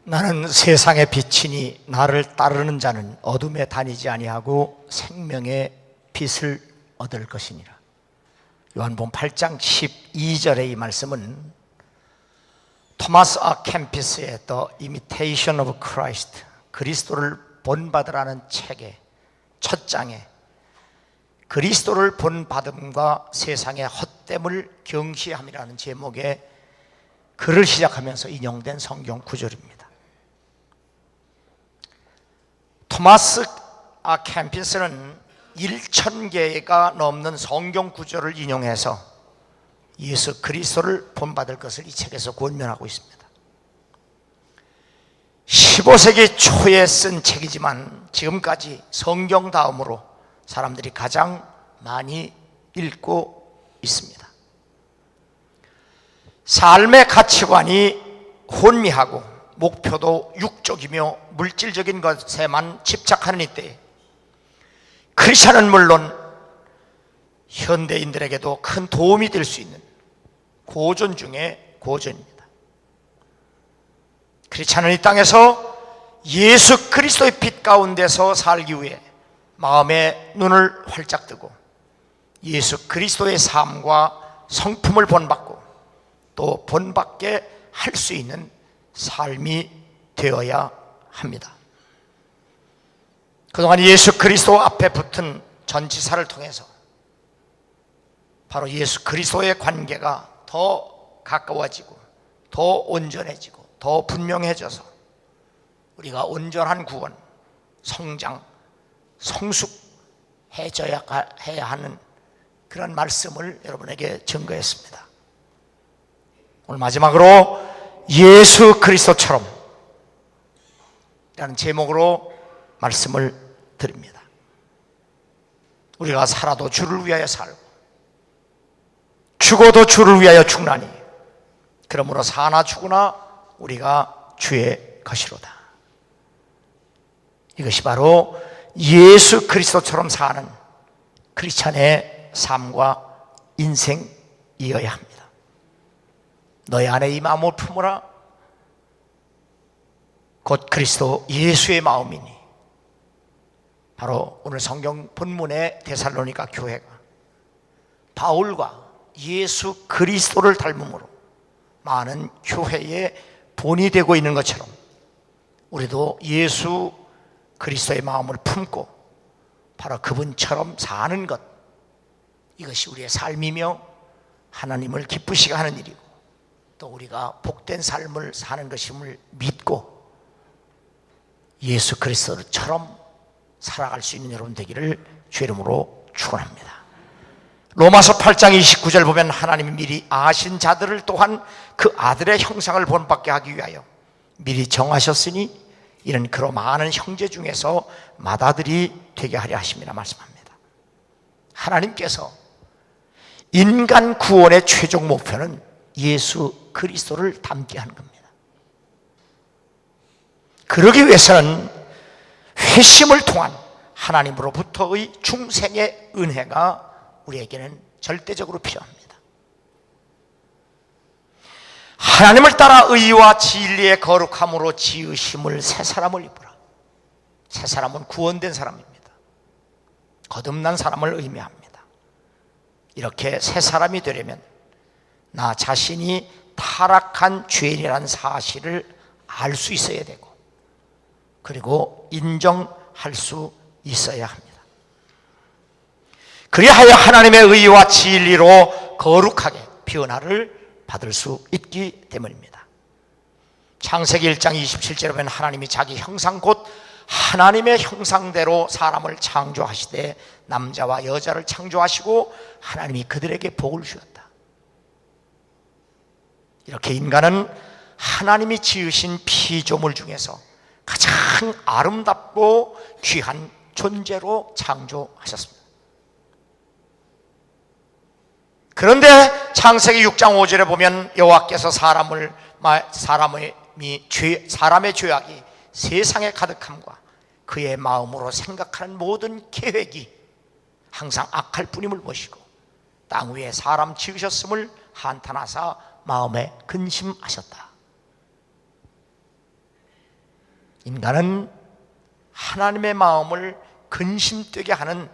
나는 세상의 빛이니 나를 따르는 자는 어둠에 다니지 아니하고 생명의 빛을 얻을 것이니라. 요한복음 8장 12절의 이 말씀은 토마스 아 캠피스의 The Imitation of Christ, 그리스도를 본받으라는 책의 첫 장에 그리스도를 본받음과 세상의 헛됨을 경시함이라는 제목의 글을 시작하면서 인용된 성경 구절입니다. 토마스 아 캠피스는 1000개가 넘는 성경 구절을 인용해서 예수 그리스도를 본받을 것을 이 책에서 권면하고 있습니다. 15세기 초에 쓴 책이지만 지금까지 성경 다음으로 사람들이 가장 많이 읽고 있습니다. 삶의 가치관이 혼미하고 목표도 육적이며 물질적인 것에만 집착하는 이때에 크리스천은 물론 현대인들에게도 큰 도움이 될 수 있는 고전 중에 고전입니다. 크리스천은 이 땅에서 예수 그리스도의 빛 가운데서 살기 위해 마음의 눈을 활짝 뜨고 예수 그리스도의 삶과 성품을 본받고 또 본받게 할 수 있는 삶이 되어야 합니다. 그동안 예수 그리스도 앞에 붙은 전치사를 통해서 바로 예수 그리스도의 관계가 더 가까워지고 더 온전해지고 더 분명해져서 우리가 온전한 구원, 성장, 성숙해져야 해야 하는 그런 말씀을 여러분에게 증거했습니다. 오늘 마지막으로 예수 그리스도처럼 라는 제목으로 말씀을 드립니다. 우리가 살아도 주를 위하여 살고 죽어도 주를 위하여 죽나니 그러므로 사나 죽으나 우리가 주의 것이로다. 이것이 바로 예수 그리스도처럼 사는 크리스찬의 삶과 인생이어야 합니다. 너희 안에 이 마음을 품으라. 곧 그리스도 예수의 마음이니. 바로 오늘 성경 본문의 데살로니가 교회가 바울과 예수 그리스도를 닮음으로 많은 교회의 본이 되고 있는 것처럼 우리도 예수 그리스도의 마음을 품고 바로 그분처럼 사는 것, 이것이 우리의 삶이며 하나님을 기쁘시게 하는 일이고 또 우리가 복된 삶을 사는 것임을 믿고 예수 그리스도처럼 살아갈 수 있는 여러분 되기를 주의 이름으로 축원합니다. 로마서 8장 29절 보면 하나님이 미리 아신 자들을 또한 그 아들의 형상을 본받게 하기 위하여 미리 정하셨으니 이는 그로 많은 형제 중에서 맏아들이 되게 하려 하심이라 말씀합니다. 하나님께서 인간 구원의 최종 목표는 예수 그리스도를 닮게 하는 겁니다. 그러기 위해서는 회심을 통한 하나님으로부터의 중생의 은혜가 우리에게는 절대적으로 필요합니다. 하나님을 따라 의와 진리의 거룩함으로 지으심을 새 사람을 입으라. 새 사람은 구원된 사람입니다. 거듭난 사람을 의미합니다. 이렇게 새 사람이 되려면 나 자신이 타락한 죄인이라는 사실을 알 수 있어야 되고 그리고 인정할 수 있어야 합니다. 그리하여 하나님의 의와 진리로 거룩하게 변화를 받을 수 있기 때문입니다. 창세기 1장 27절에 보면 하나님이 자기 형상 곧 하나님의 형상대로 사람을 창조하시되 남자와 여자를 창조하시고 하나님이 그들에게 복을 주었다. 이렇게 인간은 하나님이 지으신 피조물 중에서 가장 아름답고 귀한 존재로 창조하셨습니다. 그런데 창세기 6장 5절에 보면 여호와께서 사람의 죄악이 세상에 가득함과 그의 마음으로 생각하는 모든 계획이 항상 악할 뿐임을 보시고 땅 위에 사람 지으셨음을 한탄하사 마음에 근심하셨다. 인간은 하나님의 마음을 근심되게 하는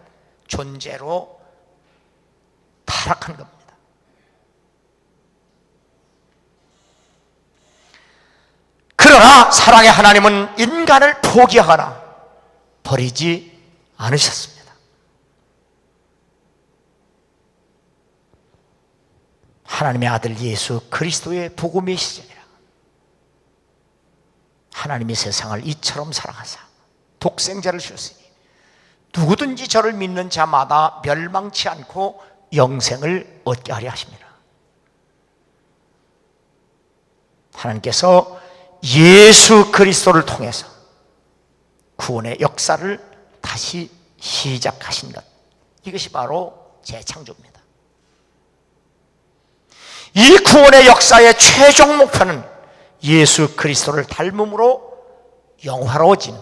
존재로 타락한 겁니다. 그러나 사랑의 하나님은 인간을 포기하거나 버리지 않으셨습니다. 하나님의 아들 예수 그리스도의 복음의 시작이라 하나님이 세상을 이처럼 사랑하사 독생자를 주셨으니 누구든지 저를 믿는 자마다 멸망치 않고 영생을 얻게 하려 하십니다. 하나님께서 예수 그리스도를 통해서 구원의 역사를 다시 시작하신 것, 이것이 바로 재창조입니다. 이 구원의 역사의 최종 목표는 예수 그리스도를 닮음으로 영화로워진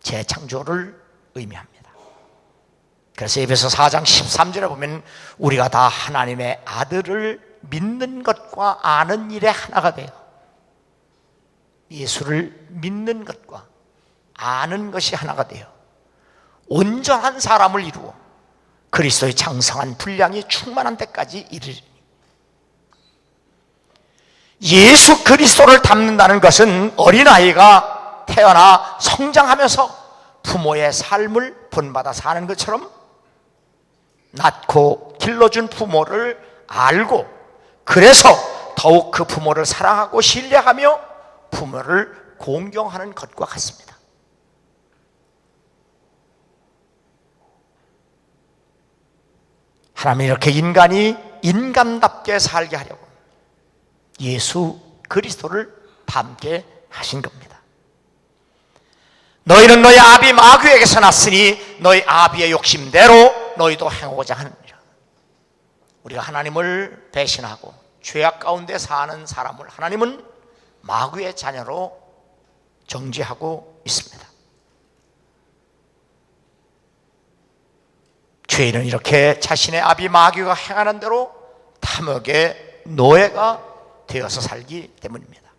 재창조를 의미합니다. 그래서 에베소 4장 13절에 보면 우리가 다 하나님의 아들을 믿는 것과 아는 일에 하나가 돼요. 예수를 믿는 것과 아는 것이 하나가 돼요. 온전한 사람을 이루어 그리스도의 장성한 분량이 충만한 데까지 이르리니, 예수 그리스도를 닮는다는 것은 어린아이가 태어나 성장하면서 부모의 삶을 본받아 사는 것처럼 낳고 길러준 부모를 알고, 그래서 더욱 그 부모를 사랑하고 신뢰하며 부모를 공경하는 것과 같습니다. 하나님은 이렇게 인간이 인간답게 살게 하려고 예수 그리스도를 닮게 하신 겁니다. 너희는 너희 아비 마귀에게서 났으니 너희 아비의 욕심대로 너희도 행하고자 하느니라. 우리가 하나님을 배신하고 죄악 가운데 사는 사람을 하나님은 마귀의 자녀로 정죄하고 있습니다. 죄인은 이렇게 자신의 아비 마귀가 행하는 대로 탐욕의 노예가 되어서 살기 때문입니다.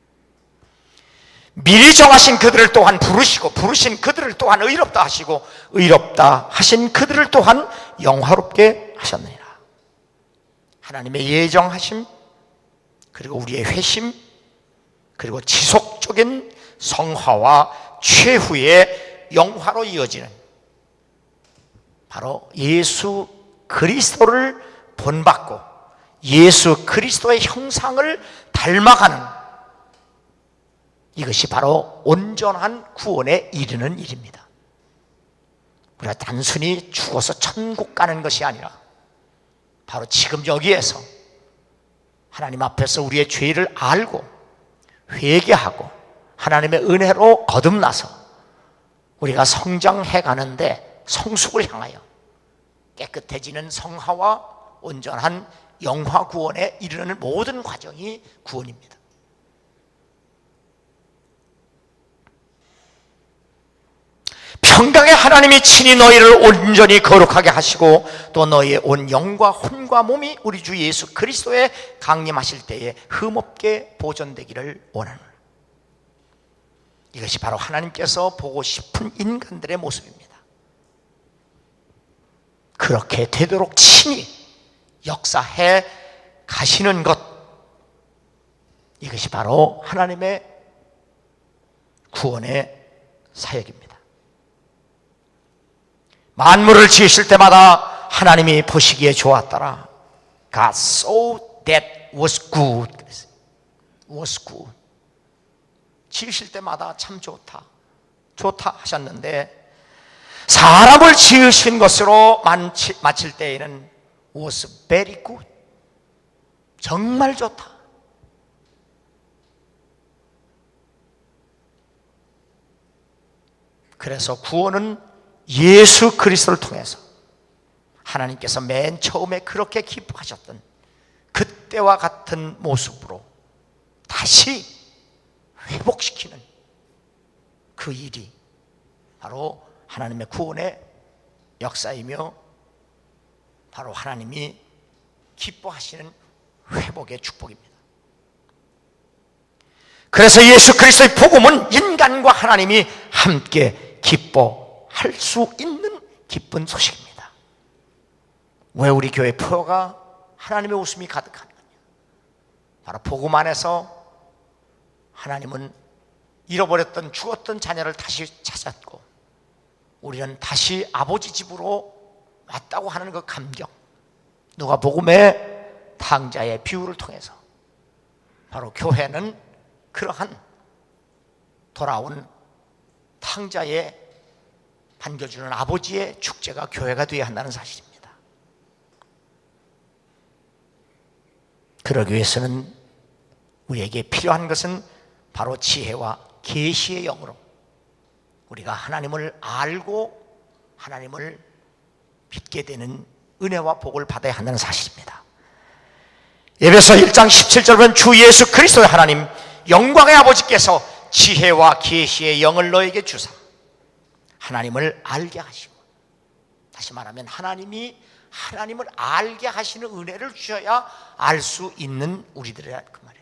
미리 정하신 그들을 또한 부르시고 부르신 그들을 또한 의롭다 하시고 의롭다 하신 그들을 또한 영화롭게 하셨느니라. 하나님의 예정하심, 그리고 우리의 회심, 그리고 지속적인 성화와 최후의 영화로 이어지는 바로 예수 그리스도를 본받고 예수 그리스도의 형상을 닮아가는, 이것이 바로 온전한 구원에 이르는 일입니다. 우리가 단순히 죽어서 천국 가는 것이 아니라 바로 지금 여기에서 하나님 앞에서 우리의 죄를 알고 회개하고 하나님의 은혜로 거듭나서 우리가 성장해 가는데 성숙을 향하여 깨끗해지는 성화와 온전한 영화 구원에 이르는 모든 과정이 구원입니다. 평강의 하나님이 친히 너희를 온전히 거룩하게 하시고 또 너희의 온 영과 혼과 몸이 우리 주 예수 그리스도에 강림하실 때에 흠없게 보존되기를 원하노라. 이것이 바로 하나님께서 보고 싶은 인간들의 모습입니다. 그렇게 되도록 친히 역사해 가시는 것, 이것이 바로 하나님의 구원의 사역입니다. 만물을 지으실 때마다 하나님이 보시기에 좋았더라. God saw that was good. was good. 지으실 때마다 참 좋다 하셨는데 사람을 지으신 것으로 마칠 때에는 was very good. 정말 좋다. 그래서 구원은 예수 그리스도를 통해서 하나님께서 맨 처음에 그렇게 기뻐하셨던 그때와 같은 모습으로 다시 회복시키는 그 일이 바로 하나님의 구원의 역사이며 바로 하나님이 기뻐하시는 회복의 축복입니다. 그래서 예수 그리스도의 복음은 인간과 하나님이 함께 기뻐할 수 있는 기쁜 소식입니다. 왜 우리 교회 표가 하나님의 웃음이 가득한 거냐? 바로 복음 안에서 하나님은 잃어버렸던 죽었던 자녀를 다시 찾았고 우리는 다시 아버지 집으로 왔다고 하는 그 감격, 누가복음의 탕자의 비유를 통해서 바로 교회는 그러한 돌아온 탕자의 반겨주는 아버지의 축제가 교회가 되어야 한다는 사실입니다. 그러기 위해서는 우리에게 필요한 것은 바로 지혜와 계시의 영으로 우리가 하나님을 알고 하나님을 믿게 되는 은혜와 복을 받아야 한다는 사실입니다. 에베소 1장 17절 보면 주 예수 그리스도의 하나님 영광의 아버지께서 지혜와 계시의 영을 너에게 주사 하나님을 알게 하시고, 다시 말하면 하나님이 하나님을 알게 하시는 은혜를 주셔야 알 수 있는 우리들이라 그 말이에요.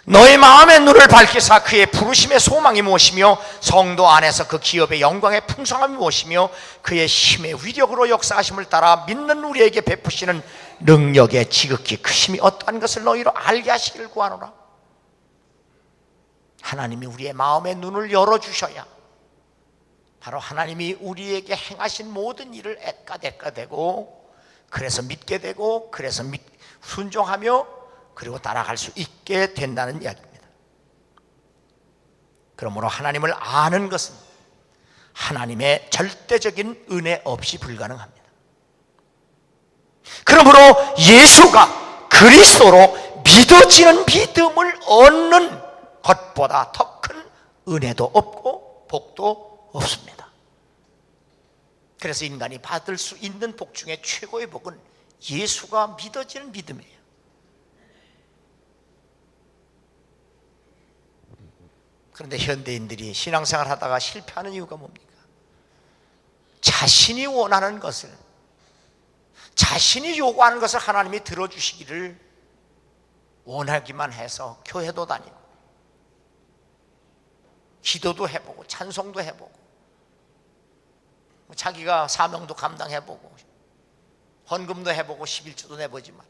너의 마음의 눈을 밝히사 그의 부르심의 소망이 무엇이며 성도 안에서 그 기업의 영광의 풍성함이 무엇이며 그의 힘의 위력으로 역사하심을 따라 믿는 우리에게 베푸시는 능력의 지극히 크심이 어떠한 것을 너희로 알게 하시기를 구하노라. 하나님이 우리의 마음의 눈을 열어주셔야 바로 하나님이 우리에게 행하신 모든 일을 애까대까되고 그래서 믿게 되고 그래서 순종하며 그리고 따라갈 수 있게 된다는 이야기입니다. 그러므로 하나님을 아는 것은 하나님의 절대적인 은혜 없이 불가능합니다. 그러므로 예수가 그리스도로 믿어지는 믿음을 얻는 것보다 더 큰 은혜도 없고 복도 없습니다. 그래서 인간이 받을 수 있는 복 중에 최고의 복은 예수가 믿어지는 믿음이에요. 그런데 현대인들이 신앙생활 하다가 실패하는 이유가 뭡니까? 자신이 원하는 것을, 자신이 요구하는 것을 하나님이 들어주시기를 원하기만 해서 교회도 다니고 기도도 해보고 찬송도 해보고 자기가 사명도 감당해보고 헌금도 해보고 11조도 내보지만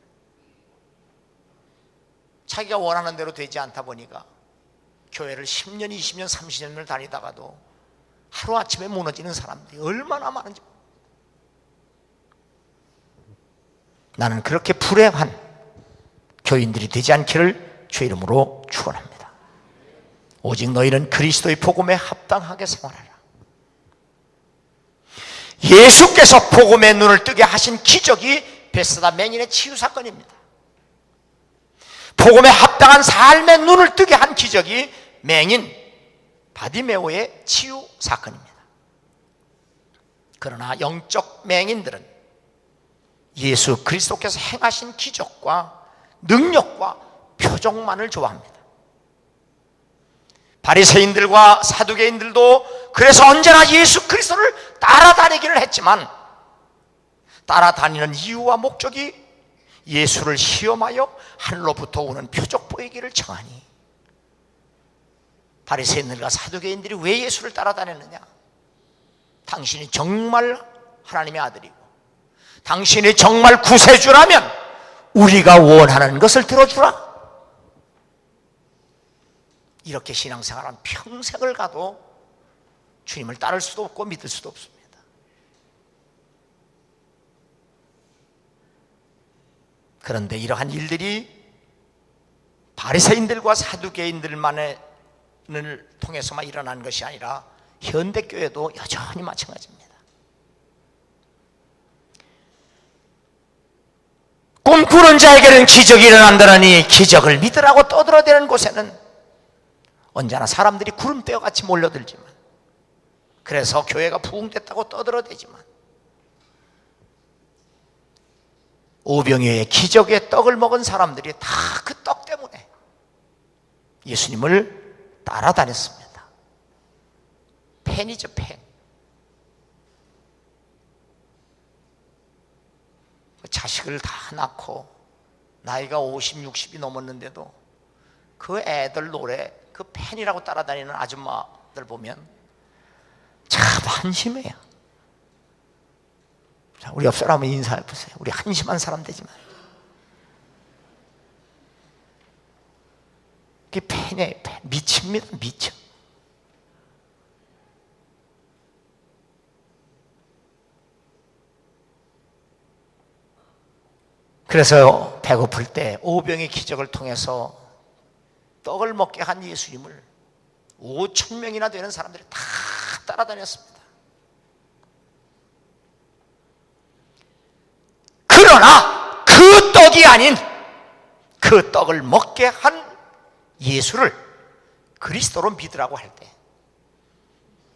자기가 원하는 대로 되지 않다 보니까 교회를 10년, 20년, 30년을 다니다가도 하루아침에 무너지는 사람들이 얼마나 많은지. 나는 그렇게 불행한 교인들이 되지 않기를 주의 이름으로 축원합니다. 오직 너희는 그리스도의 복음에 합당하게 생활하라. 예수께서 복음의 눈을 뜨게 하신 기적이 베스다 맹인의 치유 사건입니다. 복음에 합당한 삶의 눈을 뜨게 한 기적이 맹인 바디메오의 치유 사건입니다. 그러나 영적 맹인들은 예수 그리스도께서 행하신 기적과 능력과 표적만을 좋아합니다. 바리새인들과 사두개인들도 그래서 언제나 예수 그리스도를 따라다니기를 했지만 따라다니는 이유와 목적이 예수를 시험하여 하늘로부터 오는 표적 보이기를 청하니, 바리새인들과 사두개인들이 왜 예수를 따라다녔느냐? 당신이 정말 하나님의 아들이고 당신이 정말 구세주라면 우리가 원하는 것을 들어주라. 이렇게 신앙생활은 평생을 가도 주님을 따를 수도 없고 믿을 수도 없습니다. 그런데 이러한 일들이 바리새인들과 사두개인들만을 통해서만 일어난 것이 아니라 현대교회도 여전히 마찬가지입니다. 꿈꾸는 자에게는 기적이 일어난다더니 기적을 믿으라고 떠들어대는 곳에는 언제나 사람들이 구름대와 같이 몰려들지만, 그래서 교회가 부흥됐다고 떠들어대지만 오병이어의 기적의 떡을 먹은 사람들이 다 그 떡 때문에 예수님을 따라다녔습니다. 팬이죠, 팬. 자식을 다 낳고 나이가 50, 60이 넘었는데도 그 애들 노래, 그 팬이라고 따라다니는 아줌마들 보면 참 한심해요. 자, 우리 옆 사람 한번 인사해 보세요. 우리 한심한 사람 되지만. 그게 팬이에요. 팬. 미칩니다. 미쳐. 그래서 배고플 때 오병의 기적을 통해서 떡을 먹게 한 예수님을 5천 명이나 되는 사람들이 다 따라다녔습니다. 그러나 그 떡이 아닌 그 떡을 먹게 한 예수를 그리스도로 믿으라고 할 때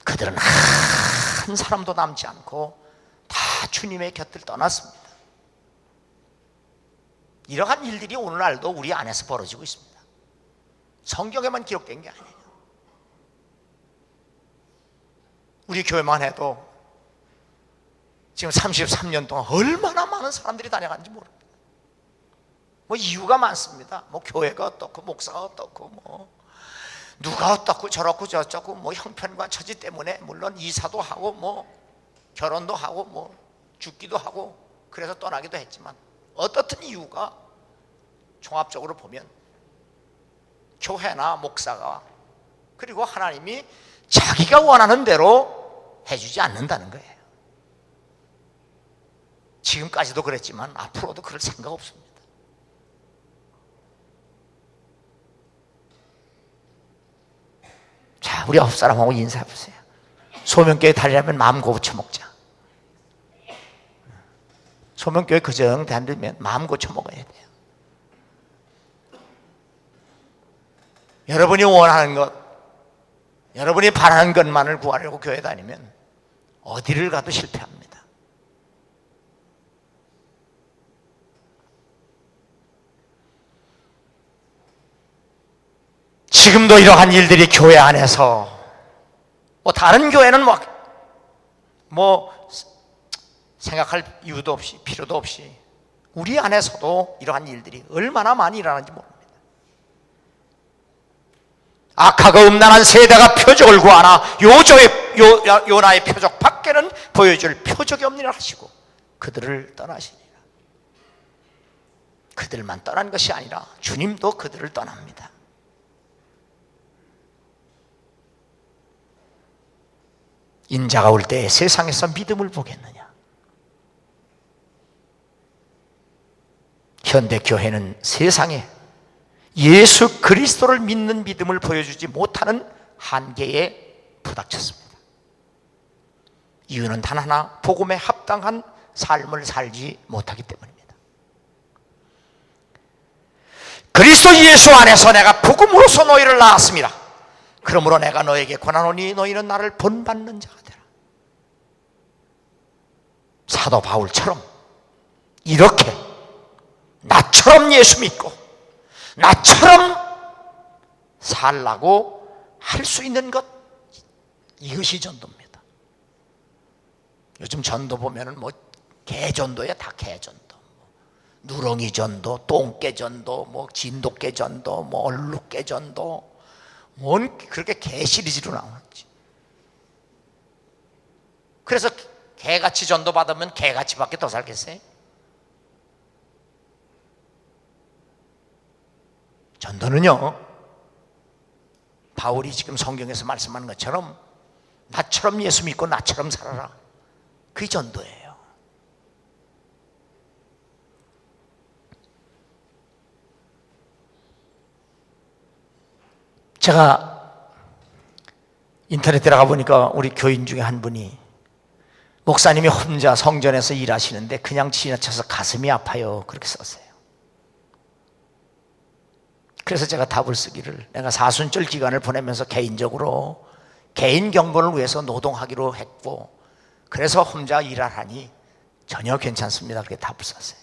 그들은 한 사람도 남지 않고 다 주님의 곁을 떠났습니다. 이러한 일들이 오늘날도 우리 안에서 벌어지고 있습니다. 성경에만 기록된 게 아니에요. 우리 교회만 해도 지금 33년 동안 얼마나 많은 사람들이 다녀간지 모릅니다. 뭐 이유가 많습니다. 뭐 교회가 어떻고 목사가 어떻고 뭐 누가 어떻고 저렇고 저쩌고 뭐 형편과 처지 때문에 물론 이사도 하고 뭐 결혼도 하고 뭐 죽기도 하고 그래서 떠나기도 했지만 어떻든 이유가 종합적으로 보면 교회나 목사가 그리고 하나님이 자기가 원하는 대로 해주지 않는다는 거예요. 지금까지도 그랬지만 앞으로도 그럴 생각 없습니다. 자, 우리 옆 사람하고 인사해 보세요. 소명교회 다니려면 마음 고쳐 먹자. 소명교회 그정 다니면 마음 고쳐 먹어야 돼요. 여러분이 원하는 것, 여러분이 바라는 것만을 구하려고 교회 다니면 어디를 가도 실패합니다. 지금도 이러한 일들이 교회 안에서 뭐 다른 교회는 뭐 생각할 이유도 없이 필요도 없이 우리 안에서도 이러한 일들이 얼마나 많이 일어나는지 모릅니다. 악하고 음란한 세대가 표적을 구하나 요나의 표적 밖에는 보여줄 표적이 없느니라 하시고 그들을 떠나시니라. 그들만 떠난 것이 아니라 주님도 그들을 떠납니다. 인자가 올 때 세상에서 믿음을 보겠느냐? 현대교회는 세상에 예수 그리스도를 믿는 믿음을 보여주지 못하는 한계에 부닥쳤습니다. 이유는 단 하나, 복음에 합당한 삶을 살지 못하기 때문입니다. 그리스도 예수 안에서 내가 복음으로서 너희를 낳았습니다. 그러므로 내가 너에게 권하노니 너희는 나를 본받는 자가 되라. 사도 바울처럼 이렇게 나처럼 예수 믿고 나처럼 살라고 할 수 있는 것, 이것이 전도입니다. 요즘 전도 보면은 뭐 개전도야, 다 개전도. 누렁이 전도, 똥개 전도, 뭐 진돗개 전도, 뭐 얼룩개 전도, 뭔 그렇게 개 시리즈로 나오는지. 그래서 개같이 전도 받으면 개같이밖에 더 살겠어요? 전도는요, 바울이 지금 성경에서 말씀하는 것처럼 나처럼 예수 믿고 나처럼 살아라. 그게 전도예요. 제가 인터넷 들어가 보니까 우리 교인 중에 한 분이 목사님이 혼자 성전에서 일하시는데 그냥 지나쳐서 가슴이 아파요, 그렇게 썼어요. 그래서 제가 답을 쓰기를, 내가 사순절 기간을 보내면서 개인적으로 개인 경건을 위해서 노동하기로 했고 그래서 혼자 일하라니 전혀 괜찮습니다, 그렇게 답을 썼어요.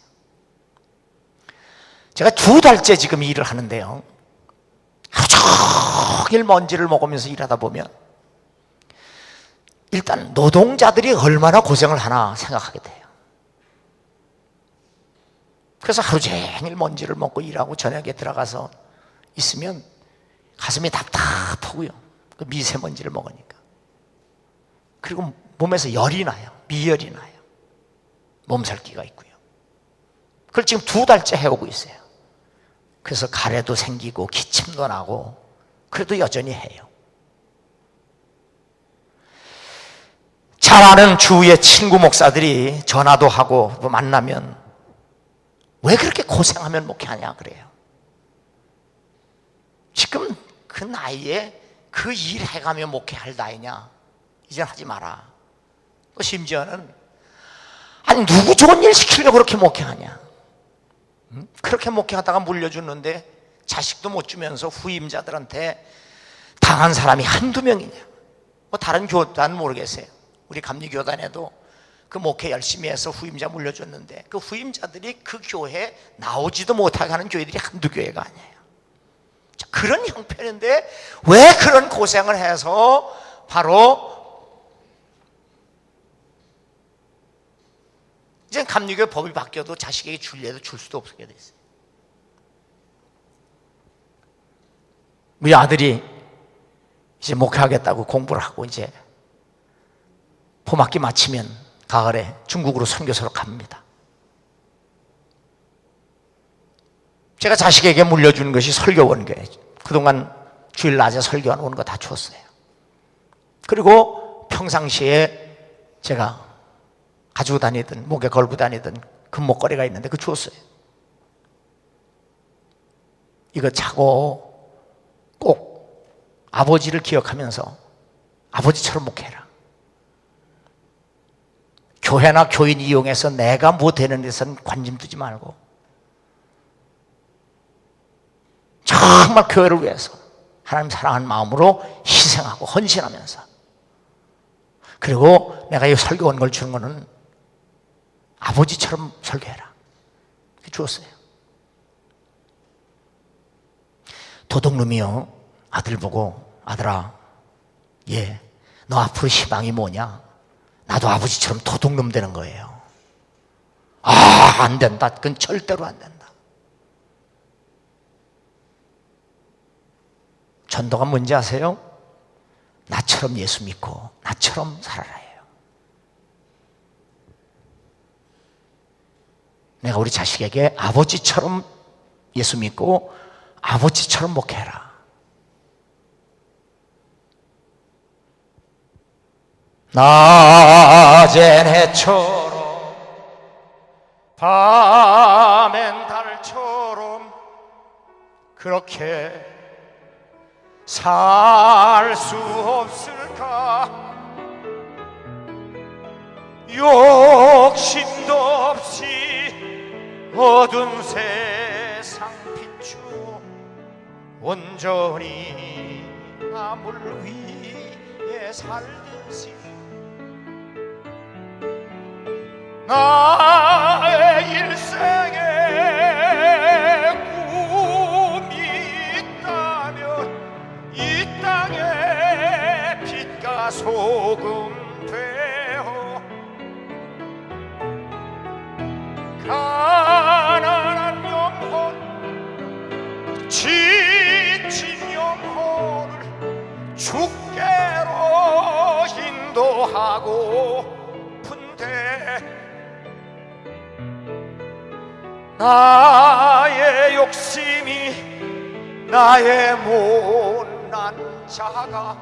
제가 2달째 지금 일을 하는데요, 하루 종일 먼지를 먹으면서 일하다 보면 일단 노동자들이 얼마나 고생을 하나 생각하게 돼요. 그래서 하루 종일 먼지를 먹고 일하고 저녁에 들어가서 있으면 가슴이 답답하고요. 그 미세먼지를 먹으니까. 그리고 몸에서 열이 나요. 미열이 나요. 몸살기가 있고요. 그걸 지금 2달째 해오고 있어요. 그래서 가래도 생기고 기침도 나고 그래도 여전히 해요. 잘 아는 주위의 친구 목사들이 전화도 하고 만나면 왜 그렇게 고생하면 목회하냐 그래요. 지금 그 나이에 그 일 해가며 목회할 나이냐? 이젠 하지 마라. 또 심지어는 아니 누구 좋은 일 시키려고 그렇게 목회하냐? 그렇게 목회하다가 물려주는데 자식도 못 주면서 후임자들한테 당한 사람이 한두 명이냐? 뭐 다른 교단 모르겠어요. 우리 감리교단에도 그 목회 열심히 해서 후임자 물려줬는데 그 후임자들이 그 교회에 나오지도 못하게 하는 교회들이 한두 교회가 아니에요. 그런 형편인데 왜 그런 고생을 해서 바로 이제 감리교 법이 바뀌어도 자식에게 줄래도 줄 수도 없게 됐어요. 우리 아들이 이제 목회하겠다고 공부를 하고 이제 봄학기 마치면 가을에 중국으로 선교사로 갑니다. 제가 자식에게 물려준 것이 설교원교예요. 그동안 주일 낮에 설교하는 거 다 줬어요. 그리고 평상시에 제가 가지고 다니던 목에 걸고 다니던 금목걸이가 있는데 그거 줬어요. 이거 차고 꼭 아버지를 기억하면서 아버지처럼 목회해라. 교회나 교인 이용해서 내가 뭐 되는 데서는 관심 두지 말고 정말 교회를 위해서 하나님 사랑하는 마음으로 희생하고 헌신하면서 그리고 내가 이 설교원 걸 주는 거는 아버지처럼 설교해라. 주었어요. 도둑놈이요 아들 보고 아들아 너 앞으로 희망이 뭐냐? 나도 아버지처럼 도둑놈 되는 거예요. 안 된다. 그건 절대로 안 된다. 전도가 뭔지 아세요? 나처럼 예수 믿고 나처럼 살아라예요. 내가 우리 자식에게 아버지처럼 예수 믿고 아버지처럼 목회해라. 낮엔 해처럼 밤엔 달처럼 그렇게 살 수 없을까? 욕심도 없이 어두운 세상 비추 온전히 나물 위에 살듯이 나의 일생에 꿈이 있다면 이 땅에 빛과 소금 되어 가난한 영혼 지친 영혼을 주께로 인도하고 나의 욕심이 나의 못난 자가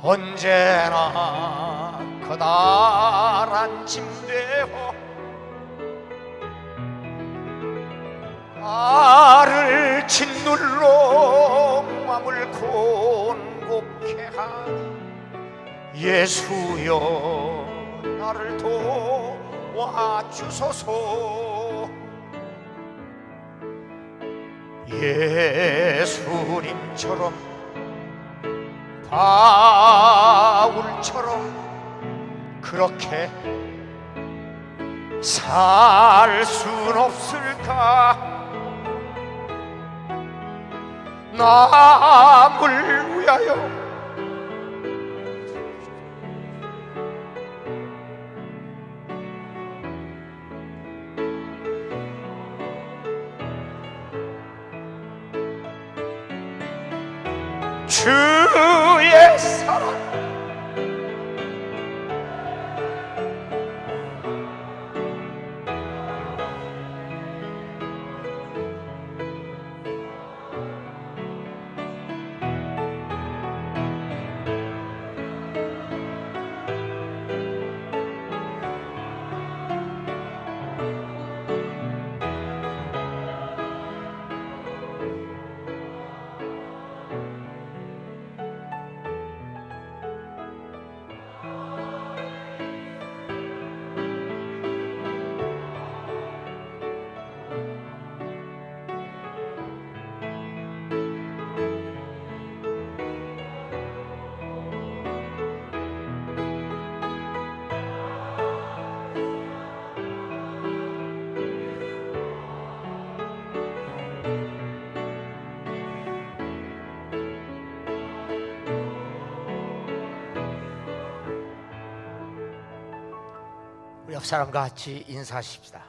언제나 커다란 짐 되어 나를 짓눌러 마음을 곤곡해 하니 예수여 나를 도와주소서. 예수님처럼 바울처럼 그렇게 살 순 없을까? 남을 위하여 주의 사랑. 옆 사람과 같이 인사하십시다.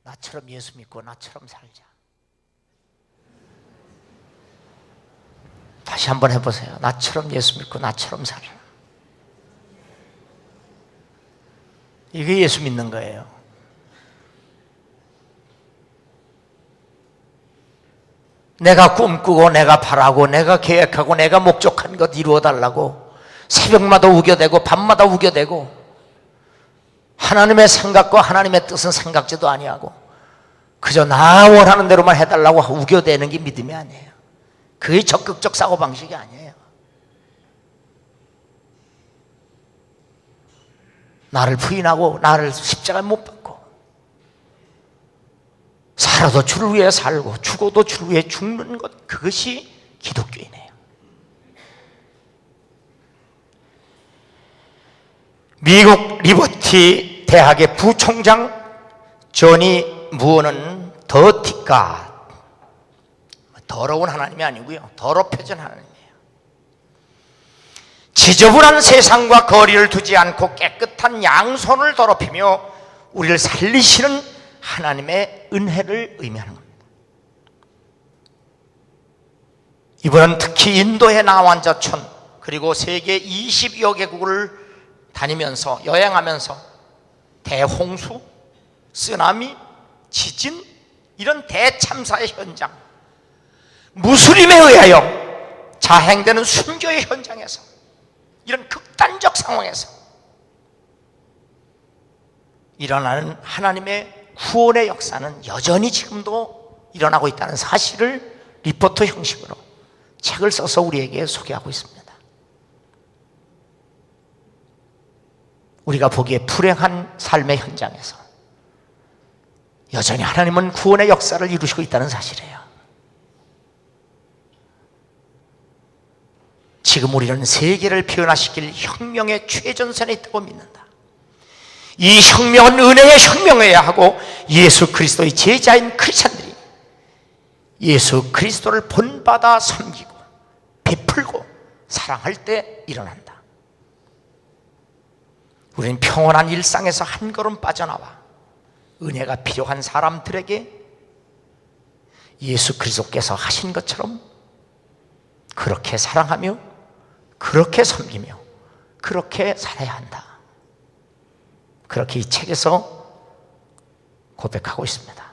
나처럼 예수 믿고 나처럼 살자. 다시 한번 해보세요. 나처럼 예수 믿고 나처럼 살자. 이게 예수 믿는 거예요. 내가 꿈꾸고 내가 바라고 내가 계획하고 내가 목적한 것 이루어달라고 새벽마다 우겨대고 밤마다 우겨대고 하나님의 생각과 하나님의 뜻은 생각지도 아니하고 그저 나 원하는 대로만 해달라고 우겨대는 게 믿음이 아니에요. 그게 적극적 사고방식이 아니에요. 나를 부인하고 나를 십자가에 못 박고 살아도 주를 위해 살고 죽어도 주를 위해 죽는 것, 그것이 기독교이네요. 미국 리버티 대학의 부총장 조니 무어는 더티가 더러운 하나님이 아니고요, 더럽혀진 하나님이에요. 지저분한 세상과 거리를 두지 않고 깨끗한 양손을 더럽히며 우리를 살리시는 하나님의 은혜를 의미하는 겁니다. 이분은 특히 인도의 나완자촌 그리고 세계 20여 개국을 다니면서 여행하면서 대홍수, 쓰나미, 지진 이런 대참사의 현장, 무슬림에 의하여 자행되는 순교의 현장에서 이런 극단적 상황에서 일어나는 하나님의 구원의 역사는 여전히 지금도 일어나고 있다는 사실을 리포트 형식으로 책을 써서 우리에게 소개하고 있습니다. 우리가 보기에 불행한 삶의 현장에서 여전히 하나님은 구원의 역사를 이루시고 있다는 사실이에요. 지금 우리는 세계를 변화시킬 혁명의 최전선에 있다고 믿는다. 이 혁명은 은혜의 혁명이어야 하고 예수 그리스도의 제자인 크리스찬들이 예수 그리스도를 본받아 섬기고 베풀고 사랑할 때 일어난다. 우리는 평온한 일상에서 한 걸음 빠져나와 은혜가 필요한 사람들에게 예수 그리스도께서 하신 것처럼 그렇게 사랑하며 그렇게 섬기며 그렇게 살아야 한다. 그렇게 이 책에서 고백하고 있습니다.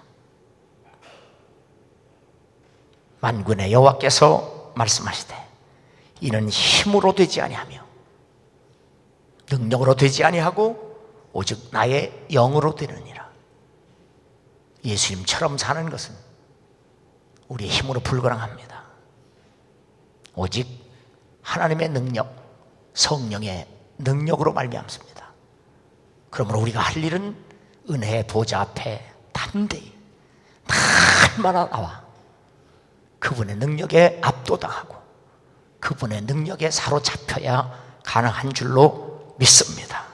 만군의 여호와께서 말씀하시되 이는 힘으로 되지 아니하며 능력으로 되지 아니하고 오직 나의 영으로 되느니라. 예수님처럼 사는 것은 우리의 힘으로 불가능합니다. 오직 하나님의 능력, 성령의 능력으로 말미암습니다. 그러므로 우리가 할 일은 은혜의 보좌 앞에 담대히 날마다 나와 그분의 능력에 압도당하고 그분의 능력에 사로잡혀야 가능한 줄로 믿습니다.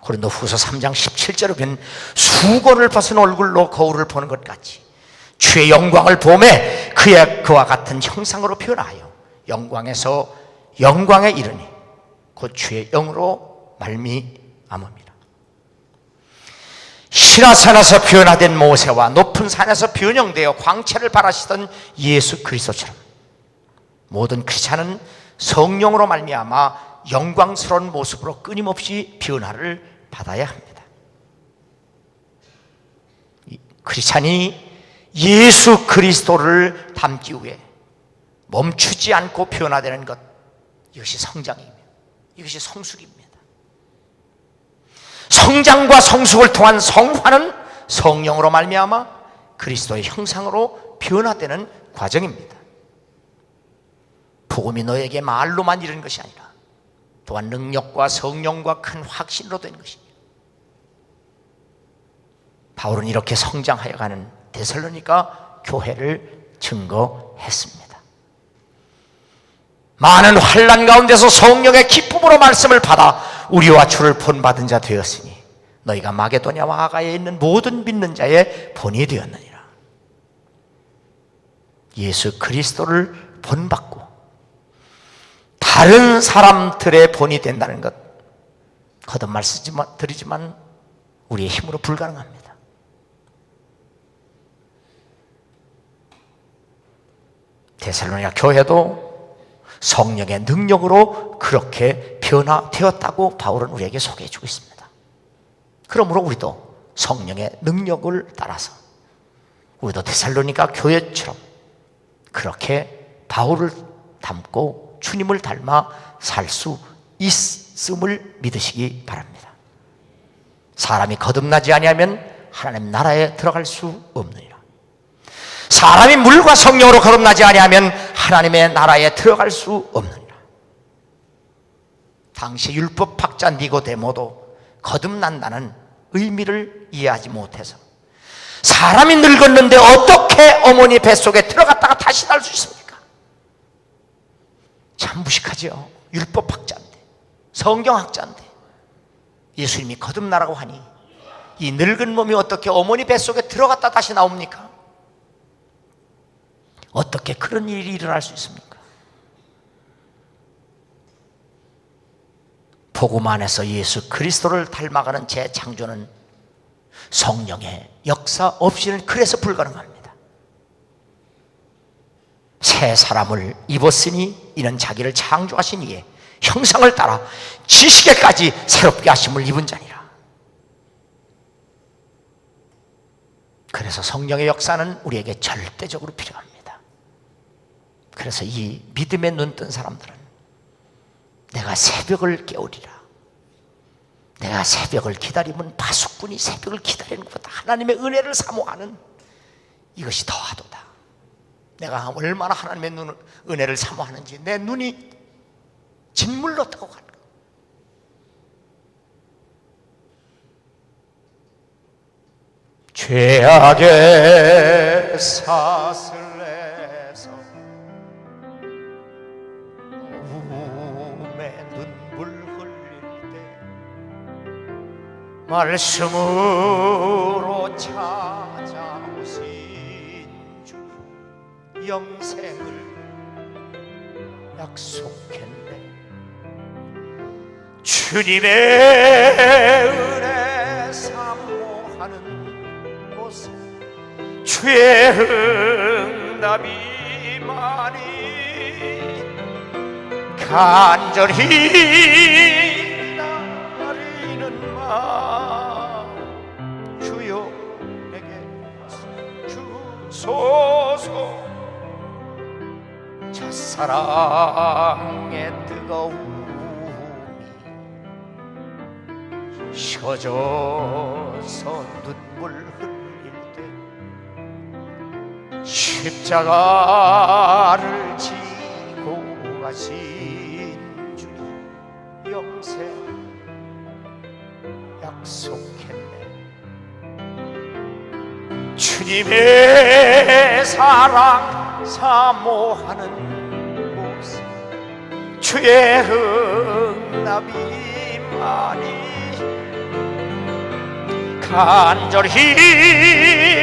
고린도후서 3장 17절에 보면 수건을 벗은 얼굴로 거울을 보는 것 같이 주의 영광을 보매 그와 같은 형상으로 변하여 영광에서 영광에 이르니 곧 주의 영으로 말미암음이라. 시라산에서 변화된 모세와 높은 산에서 변형되어 광채를 발하시던 예수 그리스도처럼 모든 크리스찬은 성령으로 말미암아 영광스러운 모습으로 끊임없이 변화를 받아야 합니다. 크리스찬이 예수 그리스도를 닮기 위해 멈추지 않고 변화되는 것, 이것이 성장이며 이것이 성숙입니다. 성장과 성숙을 통한 성화는 성령으로 말미암아 그리스도의 형상으로 변화되는 과정입니다. 복음이 너에게 말로만 이르는 것이 아니라 또한 능력과 성령과 큰 확신으로 된 것이며, 바울은 이렇게 성장하여 가는 데살로니가 교회를 증거했습니다. 많은 환난 가운데서 성령의 기쁨으로 말씀을 받아 우리와 주를 본받은 자 되었으니 너희가 마게도냐와 아가야에 있는 모든 믿는 자의 본이 되었느니라. 예수 그리스도를 본받고 다른 사람들의 본이 된다는 것, 거듭 말씀드리지만 우리의 힘으로 불가능합니다. 데살로니가 교회도 성령의 능력으로 그렇게 변화되었다고 바울은 우리에게 소개해 주고 있습니다. 그러므로 우리도 성령의 능력을 따라서 우리도 데살로니가 교회처럼 그렇게 바울을 닮고 주님을 닮아 살 수 있음을 믿으시기 바랍니다. 사람이 거듭나지 아니하면 하나님 나라에 들어갈 수 없느니라. 사람이 물과 성령으로 거듭나지 아니하면 하나님의 나라에 들어갈 수 없느니라. 당시 율법학자 니고데모도 거듭난다는 의미를 이해하지 못해서 사람이 늙었는데 어떻게 어머니 뱃속에 들어갔다가 다시 날 수 있습니까? 참 무식하죠. 율법학자인데, 성경학자인데 예수님이 거듭나라고 하니 이 늙은 몸이 어떻게 어머니 뱃속에 들어갔다 다시 나옵니까? 어떻게 그런 일이 일어날 수 있습니까? 복음 안에서 예수 그리스도를 닮아가는 재창조는 성령의 역사 없이는 그래서 불가능합니다. 새 사람을 입었으니 이는 자기를 창조하신 이의 형상을 따라 지식에까지 새롭게 하심을 입은 자니라. 그래서 성령의 역사는 우리에게 절대적으로 필요합니다. 그래서 이 믿음에 눈뜬 사람들은 내가 새벽을 깨우리라, 내가 새벽을 기다리면 파수꾼이 새벽을 기다리는 것보다 하나님의 은혜를 사모하는 이것이 더하도다. 내가 얼마나 하나님의 은혜를 사모하는지 내 눈이 진물로 뜨고 가는 것. 죄악의 사슬 내서 우음에 눈물 흘릴 때 말씀으로 찾아오신 주 영생을 약속했네. 주님의 은혜 사모하는 곳에 주의 응답이 많이 간절히 기다리는 마음 주여 내게 주소서. 첫사랑의 뜨거움이 식어져서 눈물 흘릴 때 십자가를 지고 가신 주님 영생 약속했네. 주님의 사랑 사모하는 곳 주의 응답이 많이 간절히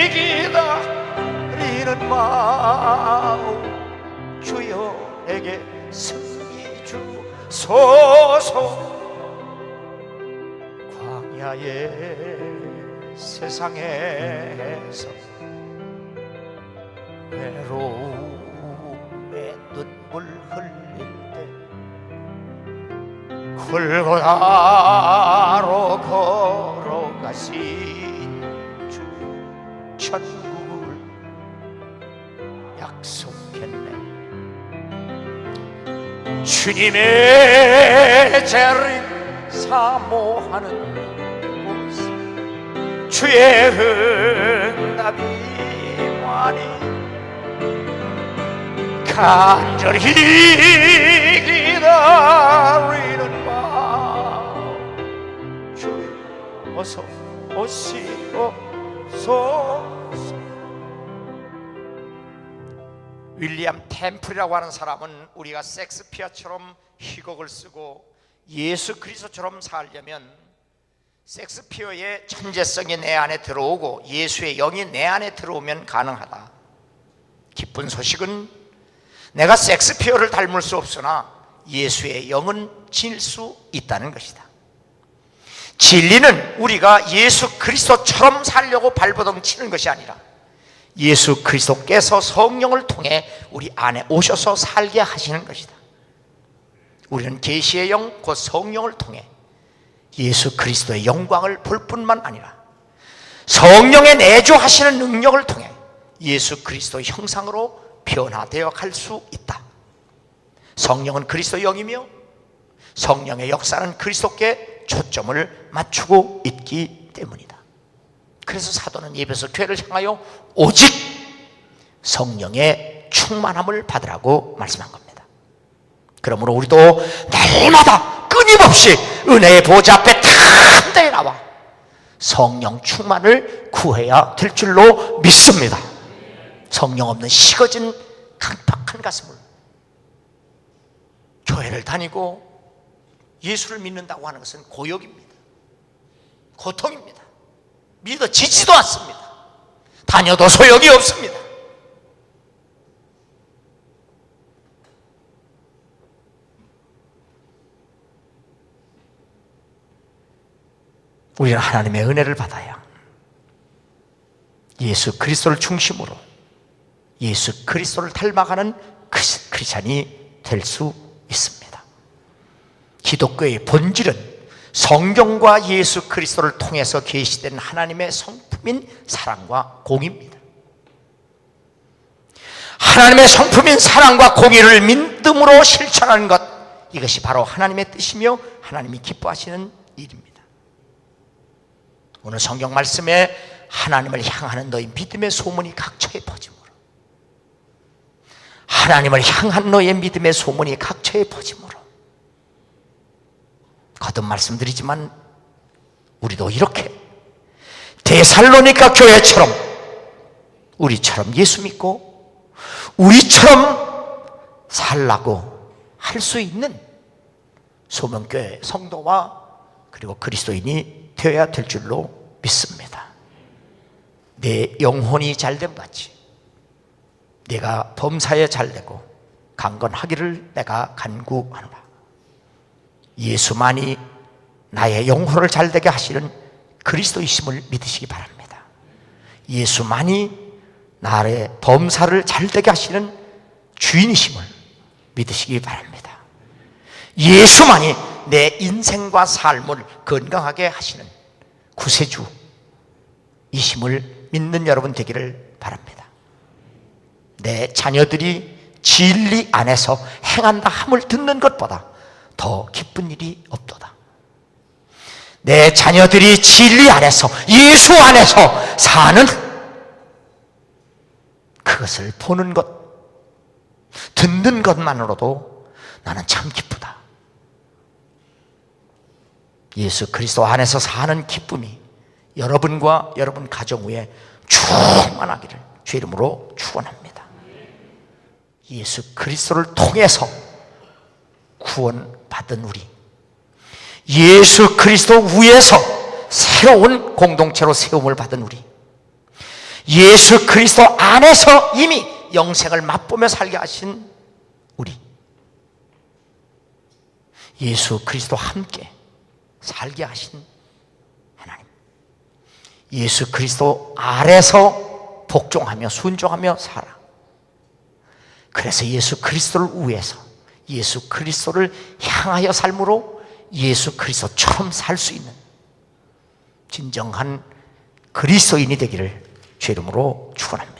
기다리는 마음 주여 내게 승리 주소서. 광야의 세상에서 외로움에 눈 눈물 흘릴 때 골고다로 걸어가신 주 천국을 약속했네. 주님의 재림 사모하는 곳 주의 응답이 많이 간절히 기다리는 마음 주여 어서 오시옵소서. 윌리엄 템플이라고 하는 사람은 우리가 섹스피어처럼 희곡을 쓰고 예수 그리스도처럼 살려면 섹스피어의 천재성이 내 안에 들어오고 예수의 영이 내 안에 들어오면 가능하다. 기쁜 소식은 내가 섹스피어를 닮을 수 없으나 예수의 영은 지닐 수 있다는 것이다. 진리는 우리가 예수 그리스도처럼 살려고 발버둥 치는 것이 아니라 예수 그리스도께서 성령을 통해 우리 안에 오셔서 살게 하시는 것이다. 우리는 계시의 영, 곧 성령을 통해 예수 그리스도의 영광을 볼 뿐만 아니라 성령의 내주하시는 능력을 통해 예수 그리스도의 형상으로 변화되어 갈 수 있다. 성령은 그리스도의 영이며 성령의 역사는 그리스도께 초점을 맞추고 있기 때문이다. 그래서 사도는 에베소 교회를 향하여 오직 성령의 충만함을 받으라고 말씀한 겁니다. 그러므로 우리도 날마다 끊임없이 은혜의 보좌 앞에 단단히 나와 성령 충만을 구해야 될 줄로 믿습니다. 성령 없는 식어진 강팍한 가슴을 교회를 다니고 예수를 믿는다고 하는 것은 고역입니다. 고통입니다. 믿어지지도 않습니다. 다녀도 소용이 없습니다. 우리는 하나님의 은혜를 받아야 예수 그리스도를 중심으로 예수 그리스도를 닮아가는 크리스찬이 될 수 있습니다. 기독교의 본질은 성경과 예수 그리스도를 통해서 계시된 하나님의 성품인 사랑과 공의입니다. 하나님의 성품인 사랑과 공의를 믿음으로 실천하는 것, 이것이 바로 하나님의 뜻이며 하나님이 기뻐하시는 일입니다. 오늘 성경 말씀에 하나님을 향하는 너희 믿음의 소문이 각처에 퍼짐으로, 하나님을 향한 너의 믿음의 소문이 각처에 퍼짐으로, 거듭 말씀드리지만 우리도 이렇게 데살로니가 교회처럼 우리처럼 예수 믿고 우리처럼 살라고 할 수 있는 소명교회 성도와 그리고 그리스도인이 되어야 될 줄로 믿습니다. 내 영혼이 잘됨 같이 내가 범사에 잘되고 강건하기를 내가 간구하노라. 예수만이 나의 영혼을 잘되게 하시는 그리스도이심을 믿으시기 바랍니다. 예수만이 나의 범사를 잘되게 하시는 주인이심을 믿으시기 바랍니다. 예수만이 내 인생과 삶을 건강하게 하시는 구세주이심을 믿는 여러분 되기를 바랍니다. 내 자녀들이 진리 안에서 행한다 함을 듣는 것보다 더 기쁜 일이 없도다. 내 자녀들이 진리 안에서 예수 안에서 사는 그것을 보는 것, 듣는 것만으로도 나는 참 기쁘다. 예수 그리스도 안에서 사는 기쁨이 여러분과 여러분 가정 위에 충만하기를 주 이름으로 축원합니다. 예수 그리스도를 통해서 구원받은 우리, 예수 그리스도 위에서 새로운 공동체로 세움을 받은 우리, 예수 그리스도 안에서 이미 영생을 맛보며 살게 하신 우리, 예수 그리스도 함께 살게 하신 하나님, 예수 그리스도 아래서 복종하며 순종하며 살아 그래서 예수 그리스도를 위해서 예수 그리스도를 향하여 삶으로 예수 그리스도처럼 살 수 있는 진정한 그리스도인이 되기를 주의 이름으로 축원합니다.